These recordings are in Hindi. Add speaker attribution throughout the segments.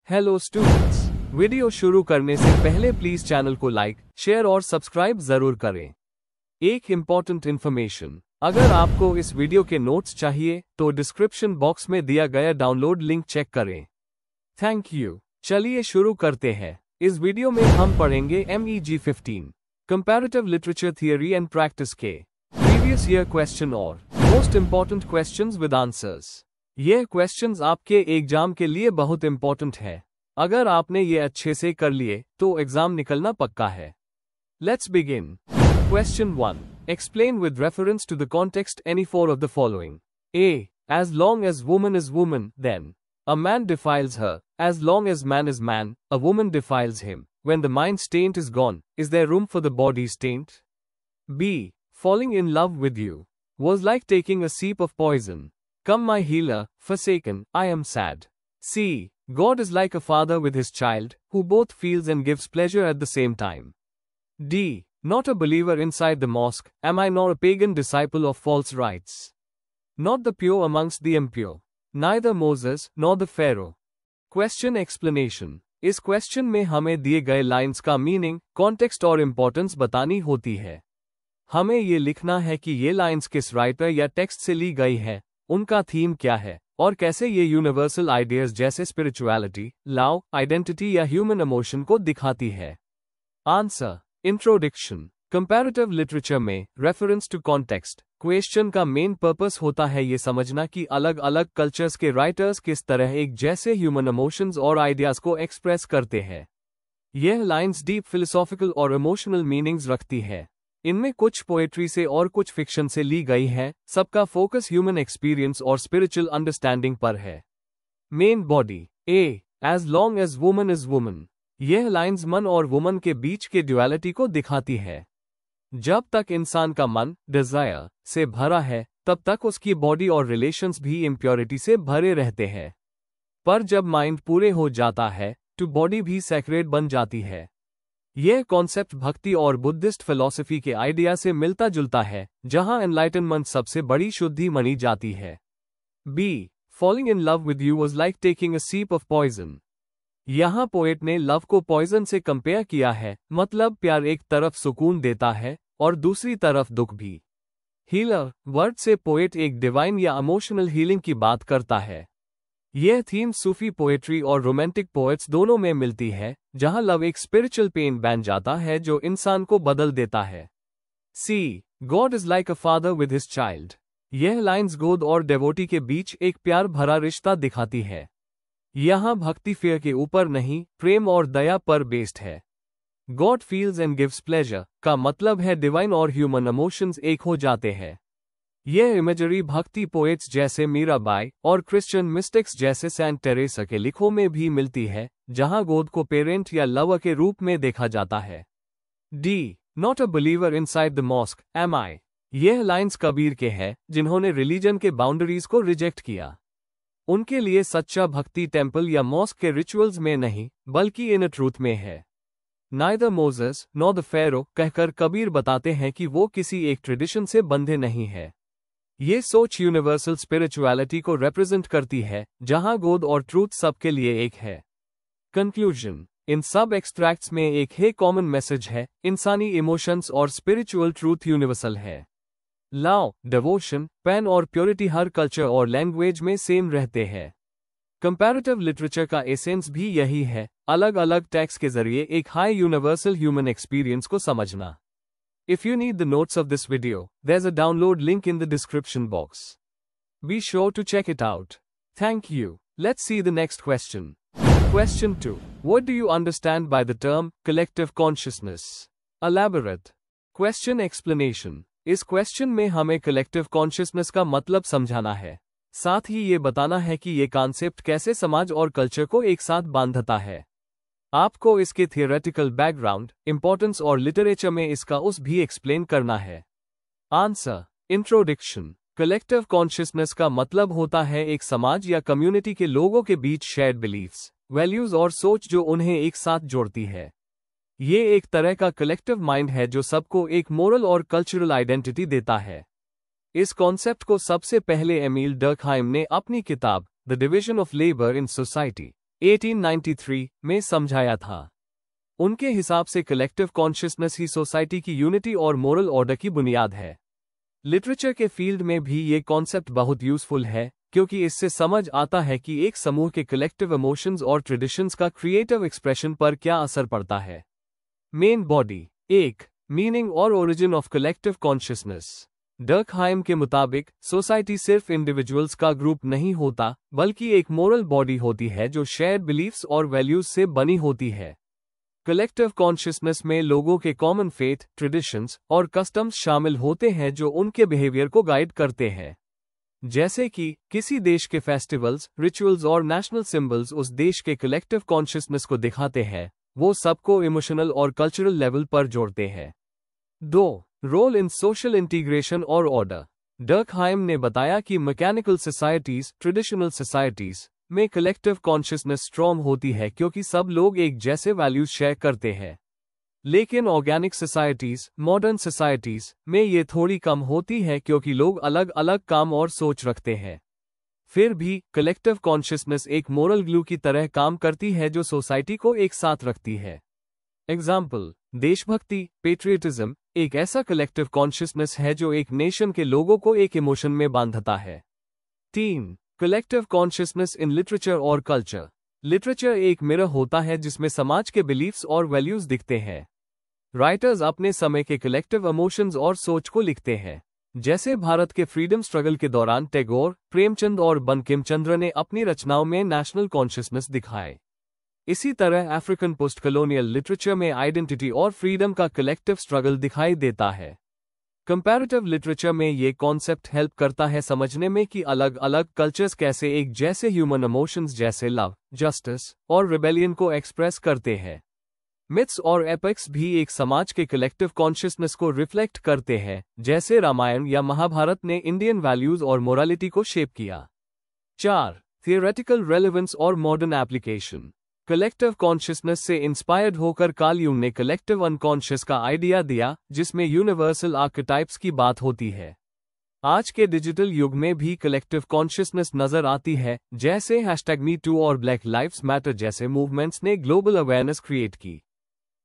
Speaker 1: हेलो स्टूडेंट्स, वीडियो शुरू करने से पहले प्लीज चैनल को लाइक, शेयर और सब्सक्राइब जरूर करें। एक इम्पॉर्टेंट इन्फॉर्मेशन, अगर आपको इस वीडियो के नोट्स चाहिए तो डिस्क्रिप्शन बॉक्स में दिया गया डाउनलोड लिंक चेक करें। Thank you. चलिए शुरू करते हैं। इस वीडियो में हम पढ़ेंगे MEG 15 comparative literature theory and practice के प्रीवियस ईयर क्वेश्चन और most important questions with answers. ये क्वेश्चंस आपके एग्जाम के लिए बहुत इंपॉर्टेंट है। अगर आपने ये अच्छे से कर लिए तो एग्जाम निकलना पक्का है। Let's begin. Question 1. Explain with reference to the context any four of the following. A. As long as woman is woman, then a man defiles her. As long as man is man, a woman defiles him. When the mind's taint is gone, is there room for the body's taint? B. Falling in love with you was like taking a sip of poison. Come my healer, forsaken, I am sad. C. God is like a father with his child, who both feels and gives pleasure at the same time. D. Not a believer inside the mosque, am I nor a pagan disciple of false rites. Not the pure amongst the impure. Neither Moses, nor the Pharaoh. Question explanation. इस क्वेश्चन में हमें दिए गए लाइन्स का मीनिंग, कॉन्टेक्स्ट और इम्पोर्टेंस बतानी होती है। हमें ये लिखना है कि ये लाइन्स किस राइटर या टेक्स्ट से ली गई है, उनका थीम क्या है, और कैसे ये यूनिवर्सल आइडियाज जैसे स्पिरिचुअलिटी, लव, आइडेंटिटी या ह्यूमन इमोशन को दिखाती है। आंसर। इंट्रोडक्शन। कंपैरेटिव लिटरेचर में रेफरेंस टू कॉन्टेक्स्ट क्वेश्चन का मेन पर्पस होता है ये समझना कि अलग अलग कल्चर्स के राइटर्स किस तरह एक जैसे ह्यूमन इमोशंस और आइडियाज को एक्सप्रेस करते हैं। यह लाइन्स डीप फिलोसॉफिकल और इमोशनल मीनिंग्स रखती है। इनमें कुछ पोएट्री से और कुछ फिक्शन से ली गई है। सबका फोकस ह्यूमन एक्सपीरियंस और स्पिरिचुअल अंडरस्टैंडिंग पर है। Main body. A. As long as woman is woman. यह लाइन्स मन और वुमन के बीच के ड्युअलिटी को दिखाती है। जब तक इंसान का मन डिजायर से भरा है, तब तक उसकी बॉडी और रिलेशंस भी इम्प्योरिटी से भरे रहते हैं। पर जब माइंड पूरे हो जाता है तो बॉडी भी सैक्रेड बन जाती है। यह कॉन्सेप्ट भक्ति और बुद्धिस्ट फिलॉसफी के आइडिया से मिलता जुलता है, जहां एनलाइटनमेंट सबसे बड़ी शुद्धि मानी जाती है। B. Falling in love with you was like taking a sip of poison. यहां पोएट ने लव को पॉइजन से कंपेयर किया है, मतलब प्यार एक तरफ सुकून देता है और दूसरी तरफ दुख भी। हीलर वर्ड से पोएट एक डिवाइन या इमोशनल हीलिंग की बात करता है। यह थीम सूफी पोएट्री और रोमांटिक पोएट्स दोनों में मिलती है, जहां लव एक स्पिरिचुअल पेन बन जाता है जो इंसान को बदल देता है। C. God is like a father with his child. यह लाइन्स गोद और डेवोटी के बीच एक प्यार भरा रिश्ता दिखाती है। यहां भक्ति फियर के ऊपर नहीं, प्रेम और दया पर बेस्ड है। God feels and gives pleasure का मतलब है डिवाइन और ह्यूमन इमोशंस एक हो जाते हैं। यह इमेजरी भक्ति पोएट्स जैसे मीराबाई और क्रिश्चियन मिस्टिक्स जैसे सेंट टेरेसा के लिखों में भी मिलती है, जहां गोद को पेरेंट या लवर के रूप में देखा जाता है। D. Not a believer inside the mosque, am I. यह लाइन्स कबीर के हैं, जिन्होंने रिलीजन के बाउंड्रीज को रिजेक्ट किया। उनके लिए सच्चा भक्ति टेम्पल या मॉस्क के रिचुअल्स में नहीं, बल्कि इन ट्रूथ में है। नाइदर मोसेस नॉर द फेरो कहकर कबीर बताते हैं कि वो किसी एक ट्रेडिशन से बंधे नहीं है। ये सोच यूनिवर्सल स्पिरिचुअलिटी को रिप्रेजेंट करती है, जहां गोद और ट्रूथ सबके लिए एक है। कंक्लूजन। इन सब एक्सट्रैक्ट्स में एक ही कॉमन मैसेज है, इंसानी इमोशंस और स्पिरिचुअल ट्रूथ यूनिवर्सल है। लव, डिवोशन, पेन और प्योरिटी हर कल्चर और लैंग्वेज में सेम रहते हैं। कंपैरेटिव लिटरेचर का एसेंस भी यही है, अलग अलग टेक्स्ट के जरिए एक हाई यूनिवर्सल ह्यूमन एक्सपीरियंस को समझना। If you need the notes of this video, there's a download link in the description box. Be sure to check it out. Thank you. Let's see the next question. Question 2. What do you understand by the term collective consciousness? Elaborate. Question explanation. इस क्वेश्चन में हमें collective consciousness का मतलब समझाना है। साथ ही ये बताना है कि ये कॉन्सेप्ट कैसे समाज और कल्चर को एक साथ बांधता है। आपको इसके थियोरेटिकल बैकग्राउंड, इंपॉर्टेंस और लिटरेचर में इसका उस भी एक्सप्लेन करना है। आंसर। इंट्रोडक्शन। कलेक्टिव कॉन्शियसनेस का मतलब होता है एक समाज या कम्युनिटी के लोगों के बीच शेयर्ड बिलीफ्स, वैल्यूज और सोच जो उन्हें एक साथ जोड़ती है। ये एक तरह का कलेक्टिव माइंड है जो सबको एक मोरल और कल्चरल आइडेंटिटी देता है। इस कॉन्सेप्ट को सबसे पहले एमील डर्कहाइम ने अपनी किताब the division of labour in society 1893 में समझाया था। उनके हिसाब से कलेक्टिव कॉन्शियसनेस ही सोसाइटी की यूनिटी और मोरल ऑर्डर की बुनियाद है। लिटरेचर के फील्ड में भी ये कॉन्सेप्ट बहुत यूजफुल है, क्योंकि इससे समझ आता है कि एक समूह के कलेक्टिव इमोशंस और ट्रेडिशंस का क्रिएटिव एक्सप्रेशन पर क्या असर पड़ता है। Main body. 1. मीनिंग और origin of collective consciousness. Durkheim के मुताबिक सोसाइटी सिर्फ इंडिविजुअल्स का ग्रुप नहीं होता, बल्कि एक मोरल बॉडी होती है जो शेयर्ड बिलीफ्स और वैल्यूज से बनी होती है। कलेक्टिव कॉन्शियसनेस में लोगों के कॉमन फेथ, ट्रेडिशंस और कस्टम्स शामिल होते हैं जो उनके बिहेवियर को गाइड करते हैं। जैसे कि किसी देश के फेस्टिवल्स, रिचुअल्स और नेशनल सिंबल्स उस देश के कलेक्टिव कॉन्शियसनेस को दिखाते हैं, वो सबको इमोशनल और कल्चरल लेवल पर जोड़ते हैं। 2. रोल इन सोशल इंटीग्रेशन और ऑर्डर। डर्कहाइम ने बताया कि मैकेनिकल सोसाइटीज, ट्रेडिशनल सोसाइटीज में कलेक्टिव कॉन्शियसनेस स्ट्रॉन्ग होती है क्योंकि सब लोग एक जैसे वैल्यूज शेयर करते हैं। लेकिन ऑर्गेनिक सोसाइटीज, मॉडर्न सोसाइटीज में ये थोड़ी कम होती है क्योंकि लोग अलग अलग काम और सोच रखते हैं। फिर भी कलेक्टिव कॉन्शियसनेस एक मोरल ग्लू की तरह काम करती है जो सोसाइटी को एक साथ रखती है। एग्जाम्पल, देशभक्ति, पेट्रियटिज्म एक ऐसा कलेक्टिव कॉन्शियसनेस है जो एक नेशन के लोगों को एक इमोशन में बांधता है। 3. कलेक्टिव कॉन्शियसनेस इन लिटरेचर और कल्चर। लिटरेचर एक मिरर होता है जिसमें समाज के बिलीफ्स और वैल्यूज दिखते हैं। राइटर्स अपने समय के कलेक्टिव इमोशंस और सोच को लिखते हैं। जैसे भारत के फ्रीडम स्ट्रगल के दौरान टैगोर, प्रेमचंद और बंकिम चंद्र ने अपनी रचनाओं में नेशनल कॉन्शियसनेस दिखाए। इसी तरह अफ्रीकन पोस्ट कॉलोनियल लिटरेचर में आइडेंटिटी और फ्रीडम का कलेक्टिव स्ट्रगल दिखाई देता है। कंपैरेटिव लिटरेचर में ये कॉन्सेप्ट हेल्प करता है समझने में कि अलग अलग कल्चर्स कैसे एक जैसे ह्यूमन इमोशंस जैसे लव, जस्टिस और रिबेलियन को एक्सप्रेस करते हैं। मिथ्स और एपिक्स भी एक समाज के कलेक्टिव कॉन्शियसनेस को रिफ्लेक्ट करते हैं, जैसे रामायण या महाभारत ने इंडियन वैल्यूज और मोरालिटी को शेप किया। 4. थियोरेटिकल रेलेवेंस और मॉडर्न एप्लीकेशन। कलेक्टिव कॉन्शियसनेस से इंस्पायर्ड होकर कार्ल यूंग ने कलेक्टिव अनकॉन्शियस का आइडिया दिया, जिसमें यूनिवर्सल आर्केटाइप्स की बात होती है। आज के डिजिटल युग में भी कलेक्टिव कॉन्शियसनेस नजर आती है, जैसे #MeToo और ब्लैक लाइव्स मैटर जैसे मूवमेंट्स ने ग्लोबल अवेयरनेस क्रिएट की।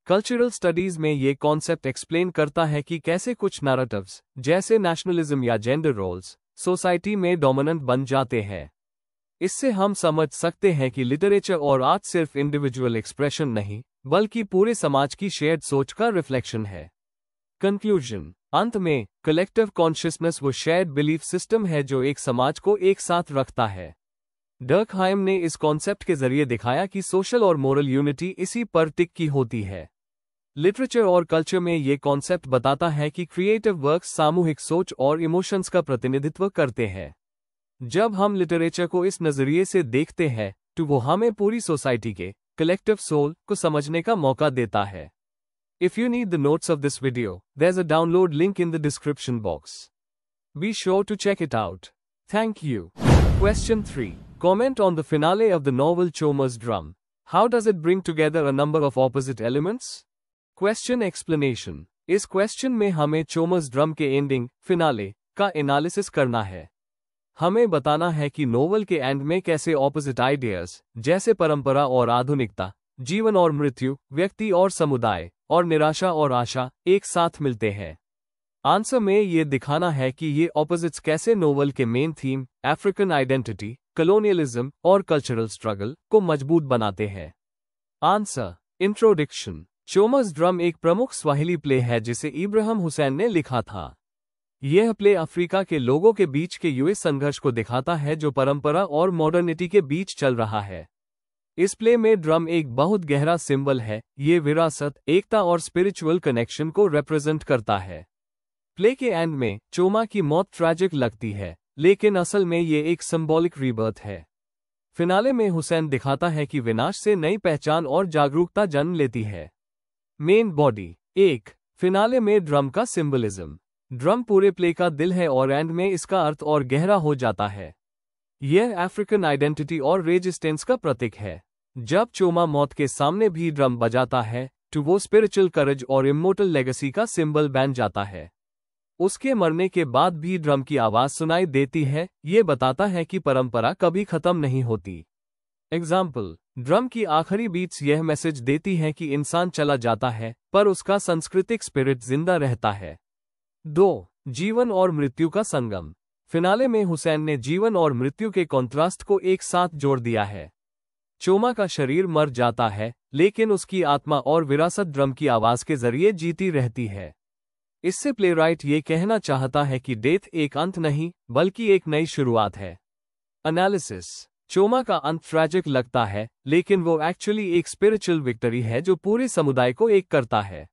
Speaker 1: कल्चरल स्टडीज में ये कॉन्सेप्ट एक्सप्लेन करता है कि कैसे कुछ नैरेटिव्स, जैसे नेशनलिज्म या जेंडर रोल्स, सोसाइटी में डोमिनेंट बन जाते हैं। इससे हम समझ सकते हैं कि लिटरेचर और आर्ट सिर्फ इंडिविजुअल एक्सप्रेशन नहीं, बल्कि पूरे समाज की शेयर्ड सोच का रिफ्लेक्शन है। कंक्लूजन। अंत में, कलेक्टिव कॉन्शियसनेस वो शेयर्ड बिलीफ सिस्टम है जो एक समाज को एक साथ रखता है। डर्कहाइम ने इस कॉन्सेप्ट के जरिए दिखाया कि सोशल और मोरल यूनिटी इसी पर टिकी होती है। लिटरेचर और कल्चर में ये कॉन्सेप्ट बताता है कि क्रिएटिव वर्क्स सामूहिक सोच और इमोशंस का प्रतिनिधित्व करते हैं। जब हम लिटरेचर को इस नजरिए से देखते हैं, तो वो हमें पूरी सोसाइटी के कलेक्टिव सोल को समझने का मौका देता है। If you need the notes of this video, there's a download link in the description box. Be sure to check it out. Thank you. Question 3. Comment on the finale of the novel Choma's Drum. How does it bring together a number of opposite elements? Question explanation. इस क्वेश्चन में हमें चोमस ड्रम के एंडिंग, फिनाले का एनालिसिस करना है। हमें बताना है कि नोवेल के एंड में कैसे ऑपोजिट आइडियाज, जैसे परंपरा और आधुनिकता, जीवन और मृत्यु, व्यक्ति और समुदाय, और निराशा और आशा एक साथ मिलते हैं। आंसर में ये दिखाना है कि ये ऑपोजिट्स कैसे नोवेल के main theme, African identity, colonialism और कल्चरल स्ट्रगल को मजबूत बनाते हैं। आंसर। इंट्रोडक्शन। चोमस ड्रम एक प्रमुख स्वाहिली प्ले है जिसे इब्राहिम हुसैन ने लिखा था। यह प्ले अफ्रीका के लोगों के बीच के यूएस संघर्ष को दिखाता है जो परंपरा और मॉडर्निटी के बीच चल रहा है। इस प्ले में ड्रम एक बहुत गहरा सिंबल है, ये विरासत, एकता और स्पिरिचुअल कनेक्शन को रिप्रेजेंट करता है। प्ले के एंड में चोमा की मौत ट्रैजिक लगती है, लेकिन असल में ये एक सिंबॉलिक रीबर्थ है। फिनाले में हुसैन दिखाता है कि विनाश से नई पहचान और जागरूकता जन्म लेती है। Main body. 1. फिनाले में ड्रम का सिंबलिज्म। ड्रम पूरे प्ले का दिल है और एंड में इसका अर्थ और गहरा हो जाता है। यह अफ्रीकन आइडेंटिटी और रेजिस्टेंस का प्रतीक है। जब चोमा मौत के सामने भी ड्रम बजाता है, तो वो स्पिरिचुअल करेज और इमोर्टल लेगेसी का सिंबल बन जाता है। उसके मरने के बाद भी ड्रम की आवाज सुनाई देती है, ये बताता है कि परंपरा कभी खत्म नहीं होती। एग्जाम्पल, ड्रम की आखिरी बीट्स यह मैसेज देती हैं कि इंसान चला जाता है पर उसका सांस्कृतिक स्पिरिट जिंदा रहता है। 2. जीवन और मृत्यु का संगम। फिनाले में हुसैन ने जीवन और मृत्यु के कॉन्ट्रास्ट को एक साथ जोड़ दिया है। चोमा का शरीर मर जाता है लेकिन उसकी आत्मा और विरासत ड्रम की आवाज के जरिए जीती रहती है। इससे प्लेराइट ये कहना चाहता है कि डेथ एक अंत नहीं बल्कि एक नई शुरुआत है। एनालिसिस। चोमा का अंत ट्रैजिक लगता है लेकिन वो एक्चुअली एक स्पिरिचुअल विक्ट्री है जो पूरे समुदाय को एक करता है।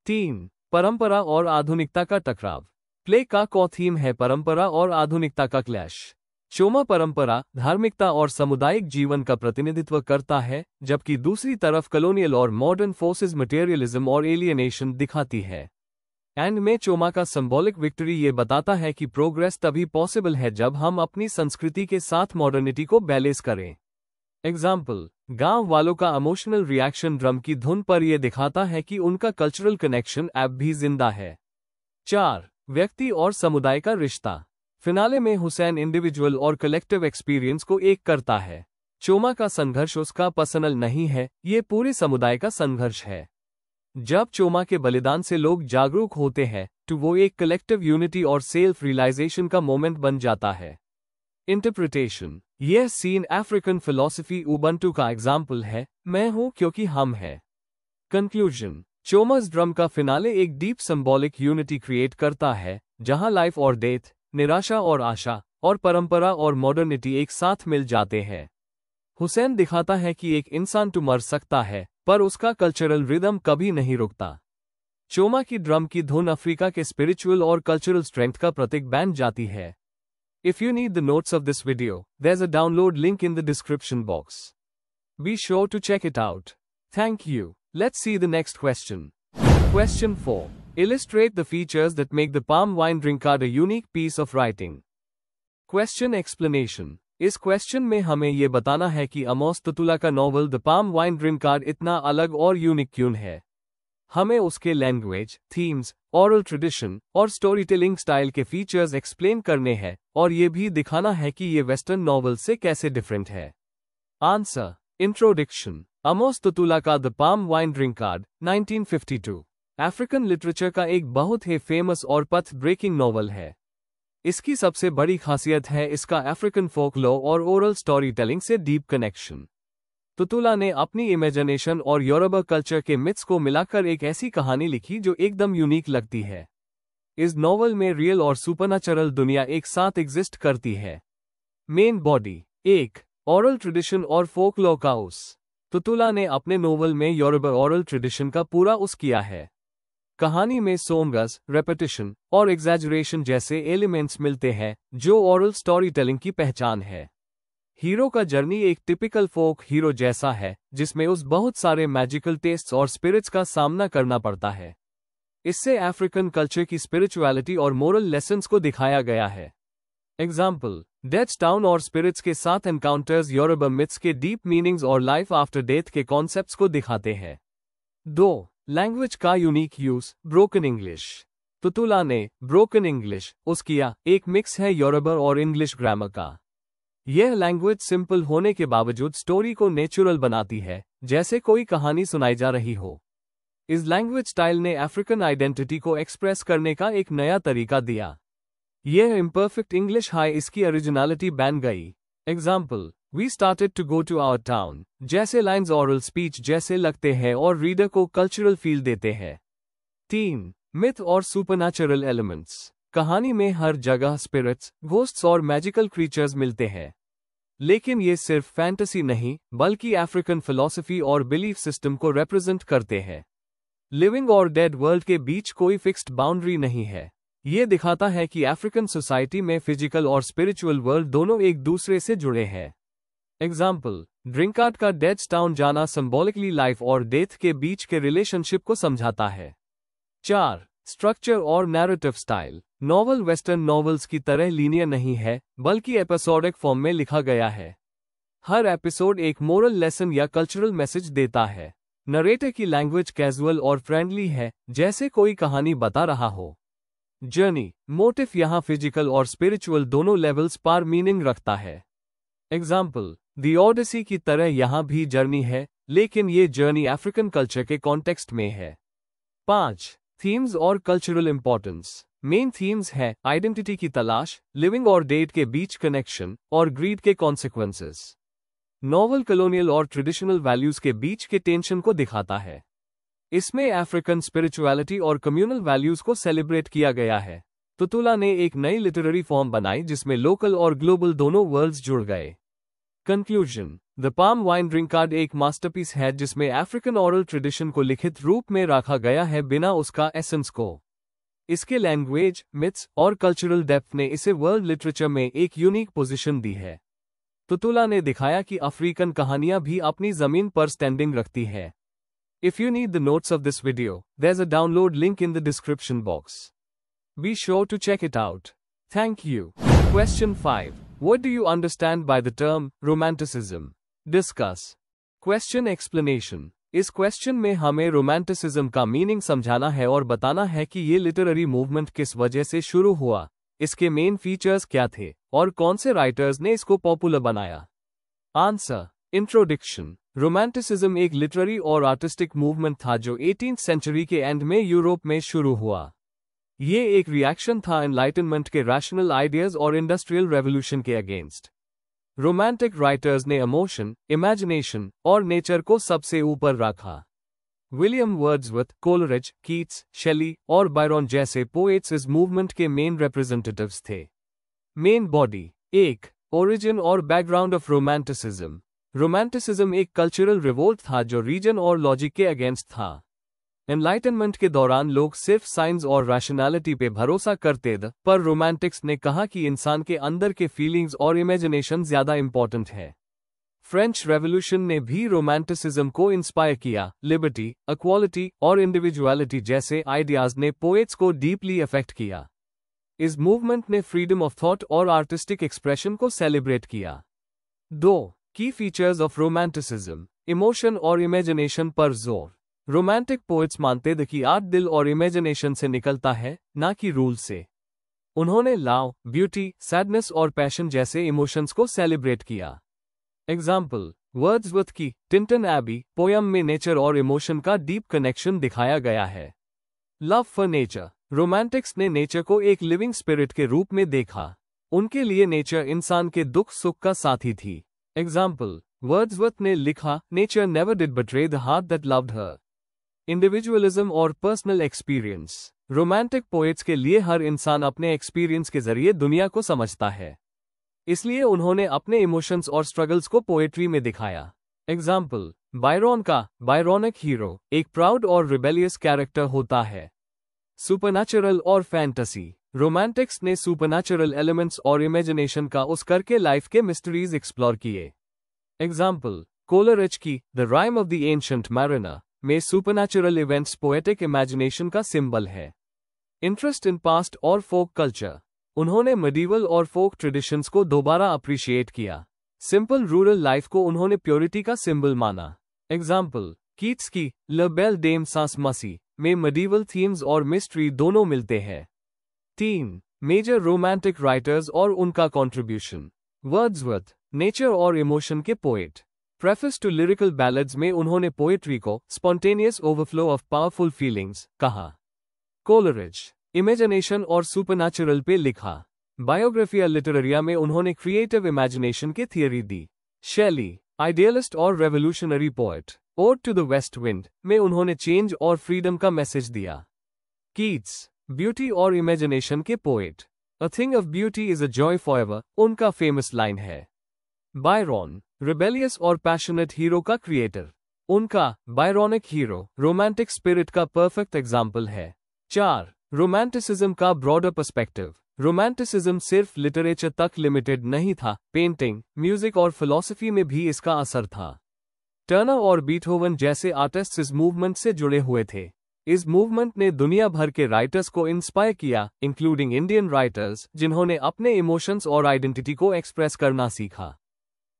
Speaker 1: 3. परंपरा और आधुनिकता का टकराव। प्ले का को थीम है परंपरा और आधुनिकता का क्लैश। चोमा परंपरा, धार्मिकता और सामुदायिक जीवन का प्रतिनिधित्व करता है जबकि दूसरी तरफ कॉलोनियल और मॉडर्न फोर्सेस मटेरियलिज्म और एलियनेशन दिखाती है। एंड में चोमा का सिंबॉलिक विक्ट्री ये बताता है कि प्रोग्रेस तभी पॉसिबल है जब हम अपनी संस्कृति के साथ मॉडर्निटी को बैलेंस करें। एग्जाम्पल, गांव वालों का इमोशनल रिएक्शन ड्रम की धुन पर यह दिखाता है कि उनका कल्चरल कनेक्शन अब भी जिंदा है। 4. व्यक्ति और समुदाय का रिश्ता। फिनाले में हुसैन इंडिविजुअल और कलेक्टिव एक्सपीरियंस को एक करता है। चोमा का संघर्ष उसका पर्सनल नहीं है, ये पूरे समुदाय का संघर्ष है। जब चोमा के बलिदान से लोग जागरूक होते हैं तो वो एक कलेक्टिव यूनिटी और सेल्फ रियलाइजेशन का मोमेंट बन जाता है। इंटरप्रिटेशन। यह सीन अफ्रीकन फिलॉसफी उबंटू का एग्जाम्पल है, मैं हूं क्योंकि हम हैं। कंक्लूजन। चोमा's ड्रम का फिनाले एक डीप सिंबॉलिक यूनिटी क्रिएट करता है जहां लाइफ और डेथ, निराशा और आशा, और परंपरा और मॉडर्निटी एक साथ मिल जाते हैं। हुसैन दिखाता है कि एक इंसान तो मर सकता है पर उसका कल्चरल रिदम कभी नहीं रुकता। चोमा की ड्रम की धुन अफ्रीका के स्पिरिचुअल और कल्चरल स्ट्रेंथ का प्रतीक बन जाती है। If you need the notes of this video, there's a download link in the description box. Be sure to check it out. Thank you. Let's see the next question. Question 4. Illustrate the features that make the palm wine drink card a unique piece of writing. Question explanation. इस क्वेश्चन में हमें ये बताना है कि अमोस तुतुला का novel the palm wine drink card इतना अलग और यूनिक क्यों है। हमें उसके लैंग्वेज, थीम्स, ओरल ट्रेडिशन और स्टोरी टेलिंग स्टाइल के फीचर्स एक्सप्लेन करने हैं और ये भी दिखाना है कि ये वेस्टर्न नॉवल से कैसे डिफरेंट है। आंसर। इंट्रोडक्शन। अमोस तुतुला का the palm wine drink card 1952 African literature का एक बहुत ही फेमस और पथ ब्रेकिंग नॉवल है। इसकी सबसे बड़ी खासियत है इसका अफ्रीकन फोकलोर और ओरल स्टोरी टेलिंग से डीप कनेक्शन। तुतुला ने अपनी इमेजिनेशन और योरुबा कल्चर के मिथ्स को मिलाकर एक ऐसी कहानी लिखी जो एकदम यूनिक लगती है। इस नॉवल में रियल और सुपरनैचुरल दुनिया एक साथ एग्जिस्ट करती है। Main body. 1. ओरल ट्रेडिशन और फोकलोर का उस। तुतुला ने अपने नॉवल में योरुबा ओरल ट्रेडिशन का पूरा उस किया है। कहानी में सोंगस, रेपिटेशन और एग्जैजरेशन जैसे एलिमेंट्स मिलते हैं जो ओरल स्टोरी टेलिंग की पहचान है। हीरो का जर्नी एक टिपिकल फोक हीरो जैसा है जिसमें उस बहुत सारे मैजिकल टेस्ट्स और स्पिरिट्स का सामना करना पड़ता है। इससे अफ्रीकन कल्चर की स्पिरिचुअलिटी और मोरल लेसन्स को दिखाया गया है। एग्जाम्पल, डेथ टाउन और स्पिरिट्स के साथ एनकाउंटर्स योरुबा मिथ्स के डीप मीनिंग्स और लाइफ आफ्टर डेथ के कॉन्सेप्ट्स को दिखाते हैं। 2. लैंग्वेज का यूनिक यूज, ब्रोकन इंग्लिश। तुतुला ने ब्रोकन इंग्लिश उस किया एक मिक्स है योरुबा और इंग्लिश ग्रामर का। यह लैंग्वेज सिंपल होने के बावजूद स्टोरी को नेचुरल बनाती है जैसे कोई कहानी सुनाई जा रही हो। इस लैंग्वेज स्टाइल ने अफ्रीकन आइडेंटिटी को एक्सप्रेस करने का एक नया तरीका दिया। यह इम्परफेक्ट इंग्लिश हाई इसकी ओरिजिनलिटी बन गई। Example, we started to go to our town जैसे लाइन्स ओरल स्पीच जैसे लगते हैं और रीडर को कल्चरल फील देते हैं। 3. मिथ और सुपरनैचुरल एलिमेंट्स। कहानी में हर जगह स्पिरिट्स, घोस्ट्स और मैजिकल क्रीचर्स मिलते हैं। लेकिन ये सिर्फ फैंटेसी नहीं बल्कि अफ्रीकन फिलॉसफी और बिलीफ सिस्टम को रिप्रेजेंट करते हैं। लिविंग और डेड वर्ल्ड के बीच कोई फिक्स्ड बाउंड्री नहीं है। ये दिखाता है कि अफ्रीकन सोसाइटी में फिजिकल और स्पिरिचुअल वर्ल्ड दोनों एक दूसरे से जुड़े हैं। एग्जाम्पल, ड्रिंकार्ड का डेथ टाउन जाना सिंबॉलिकली लाइफ और डेथ के बीच के रिलेशनशिप को समझाता है। 4. स्ट्रक्चर और narrative style. Novel western novels की तरह लीनियर नहीं है बल्कि एपिसोडिक फॉर्म में लिखा गया है। हर एपिसोड एक मोरल लेसन या कल्चरल मैसेज देता है। नरेटर की लैंग्वेज कैजुअल और फ्रेंडली है जैसे कोई कहानी बता रहा हो। जर्नी, मोटिव यहाँ फिजिकल और स्पिरिचुअल दोनों लेवल्स पर मीनिंग रखता है। एग्जाम्पल, द ओडिसी की तरह यहाँ भी जर्नी है, लेकिन ये जर्नी अफ्रीकन कल्चर के कॉन्टेक्स्ट में है। 5. थीम्स और कल्चरल इंपॉर्टेंस। मेन थीम्स है आइडेंटिटी की तलाश, लिविंग और डेट के बीच कनेक्शन, और ग्रीड के कॉन्सिक्वेंसेस। नॉवल कॉलोनियल और ट्रेडिशनल वैल्यूज के बीच के टेंशन को दिखाता है। इसमें अफ्रीकन स्पिरिचुअलिटी और कम्युनल वैल्यूज को सेलिब्रेट किया गया है। तुतुला ने एक नई लिटरेरी फॉर्म बनाई जिसमें लोकल और ग्लोबल दोनों वर्ल्ड्स जुड़ गए। Conclusion, the palm wine drink card एक मास्टरपीस है जिसमें अफ्रीकन ओरल ट्रेडिशन को लिखित रूप में रखा गया है बिना उसका एसेंस को। इसके लैंग्वेज, मिथ्स और कल्चरल डेप्थ ने इसे वर्ल्ड लिटरेचर में एक यूनिक पोजीशन दी है। तुतुला ने दिखाया कि अफ्रीकन कहानियां भी अपनी जमीन पर स्टैंडिंग रखती है। If you need the notes of this video, there's a download link in the description box. Be sure to check it out. Thank you. Question 5. What do you understand by the term romanticism? Discuss. Question explanation. इस क्वेश्चन में हमें रोमांटिसिज्म का मीनिंग समझाना है और बताना है कि ये लिटरेरी मूवमेंट किस वजह से शुरू हुआ, इसके मेन फीचर्स क्या थे, और कौन से राइटर्स ने इसको पॉपुलर बनाया। आंसर। इंट्रोडक्शन। रोमांटिसिज्म एक लिटरेरी और आर्टिस्टिक मूवमेंट था जो 18th सेंचुरी के एंड में यूरोप में शुरू हुआ। ये एक रिएक्शन था एनलाइटनमेंट के रैशनल आइडियाज और इंडस्ट्रियल रेवोल्यूशन के अगेंस्ट। रोमांटिक राइटर्स ने इमोशन, इमेजिनेशन और नेचर को सबसे ऊपर रखा। विलियम वर्ड्सवर्थ, कोलरिज, कीट्स, शेली और बायरन जैसे पोएट्स इस मूवमेंट के मेन रिप्रेजेंटेटिव्स थे। Main body. 1. ओरिजिन और बैकग्राउंड ऑफ रोमांटिसिज्म। रोमांटिसिज्म एक कल्चरल रिवोल्ट था जो रीजन और लॉजिक के अगेंस्ट था। एनलाइटनमेंट के दौरान लोग सिर्फ साइंस और रैशनैलिटी पे भरोसा करते थे, पर रोमांटिक्स ने कहा कि इंसान के अंदर के फीलिंग्स और इमेजिनेशन ज्यादा इंपॉर्टेंट है। फ्रेंच रेवोल्यूशन ने भी रोमांटिसिज्म को इंस्पायर किया। लिबर्टी, इक्वालिटी और इंडिविजुअलिटी जैसे आइडियाज ने पोएट्स को डीपली अफेक्ट किया। इस मूवमेंट ने फ्रीडम ऑफ थॉट और आर्टिस्टिक एक्सप्रेशन को सेलिब्रेट किया। 2. की फीचर्स ऑफ रोमांटिसिज्म। इमोशन और इमेजिनेशन पर जोर। रोमांटिक पोएट्स मानते थे कि आर्ट दिल और इमेजिनेशन से निकलता है, ना कि रूल से। उन्होंने लव, ब्यूटी, सैडनेस और पैशन जैसे इमोशंस को सेलिब्रेट किया। एग्जाम्पल, वर्ड्सवर्थ की टिंटन एबी पोयम में नेचर और इमोशन का डीप कनेक्शन दिखाया गया है। Love for nature. रोमांटिक्स ने नेचर को एक लिविंग स्पिरिट के रूप में देखा। उनके लिए नेचर इंसान के दुख सुख का साथी थी। एग्जाम्पल, वर्ड्सवर्थ ने लिखा, nature never did betray the heart that loved her. Individualism और पर्सनल एक्सपीरियंस। रोमांटिक पोएट्स के लिए हर इंसान अपने एक्सपीरियंस के जरिए दुनिया को समझता है, इसलिए उन्होंने अपने इमोशंस और स्ट्रगल्स को पोएट्री में दिखाया। एग्जाम्पल, बायरन का बायरोनिक हीरो एक प्राउड और रिबेलियस कैरेक्टर होता है। सुपरनैचुरल और फैंटेसी। रोमांटिक्स ने सुपरनैचुरल एलिमेंट्स और इमेजिनेशन का उस करके लाइफ के मिस्ट्रीज एक्सप्लोर किए। एग्जाम्पल, कोलरिज की the rhyme of the ancient mariner में सुपरनैचुरल इवेंट्स पोएटिक इमेजिनेशन का सिंबल है। इंटरेस्ट इन पास्ट और फोक कल्चर। उन्होंने मेडिवल और फोक ट्रेडिशंस को दोबारा अप्रिशिएट किया। सिंपल रूरल लाइफ को उन्होंने प्योरिटी का सिंबल माना। एग्जाम्पल, कीट्स की ल बेल डेम सांस मसी में मेडिवल थीम्स और मिस्ट्री दोनों मिलते हैं। 3. मेजर रोमांटिक राइटर्स और उनका कंट्रीब्यूशन। वर्ड्सवर्थ, नेचर और इमोशन के poet. Preface to lyrical ballads में उन्होंने पोएट्री को spontaneous overflow of powerful feelings कहा। कोलरिज, इमेजिनेशन और सुपरनैचुरल पे लिखा। बायोग्राफिया लिटरेरिया में उन्होंने क्रिएटिव इमेजिनेशन की थियरी दी। शेली, आइडियलिस्ट और revolutionary poet. Ode to the west wind में उन्होंने चेंज और फ्रीडम का मैसेज दिया। कीट्स, ब्यूटी और इमेजिनेशन के poet. A thing of beauty is a joy forever उनका फेमस लाइन है। बायरन, रिबेलियस और पैशनेट हीरो का क्रिएटर। उनका बायरोनिक हीरो रोमांटिक स्पिरिट का परफेक्ट एग्जाम्पल है। 4. रोमांटिसिज्म का ब्रॉडर पर्सपेक्टिव। रोमांटिसिज्म सिर्फ लिटरेचर तक लिमिटेड नहीं था, पेंटिंग, म्यूजिक और फिलॉसफी में भी इसका असर था। टर्नर और बीथोवन जैसे आर्टिस्ट्स इस मूवमेंट से जुड़े हुए थे। इस मूवमेंट ने दुनिया भर के राइटर्स को इंस्पायर किया, इंक्लूडिंग इंडियन राइटर्स, जिन्होंने अपने इमोशंस और आइडेंटिटी को एक्सप्रेस करना सीखा।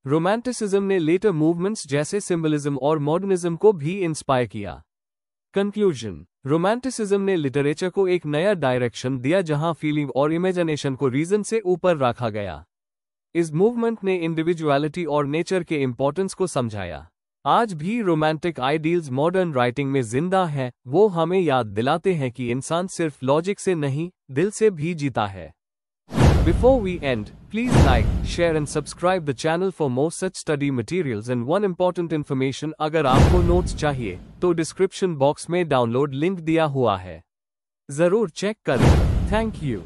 Speaker 1: रोमांटिसिज्म ने लेटर मूवमेंट्स जैसे सिंबलिज्म और मॉडर्निज्म को भी इंस्पायर किया। कंक्लूजन, रोमांटिसिज्म ने लिटरेचर को एक नया डायरेक्शन दिया जहां फीलिंग और इमेजिनेशन को रीजन से ऊपर रखा गया। इस मूवमेंट ने इंडिविजुअलिटी और नेचर के इम्पोर्टेंस को समझाया। आज भी रोमांटिक आइडियल्स मॉडर्न राइटिंग में जिंदा हैं, वो हमें याद दिलाते हैं कि इंसान सिर्फ लॉजिक से नहीं, दिल से भी जीता है। Before we end, please like, share and subscribe the channel for more such study materials and one important information अगर आपको नोट्स चाहिए, तो डिस्क्रिप्शन बॉक्स में डाउनलोड लिंक दिया हुआ है। जरूर चेक करें। Thank you.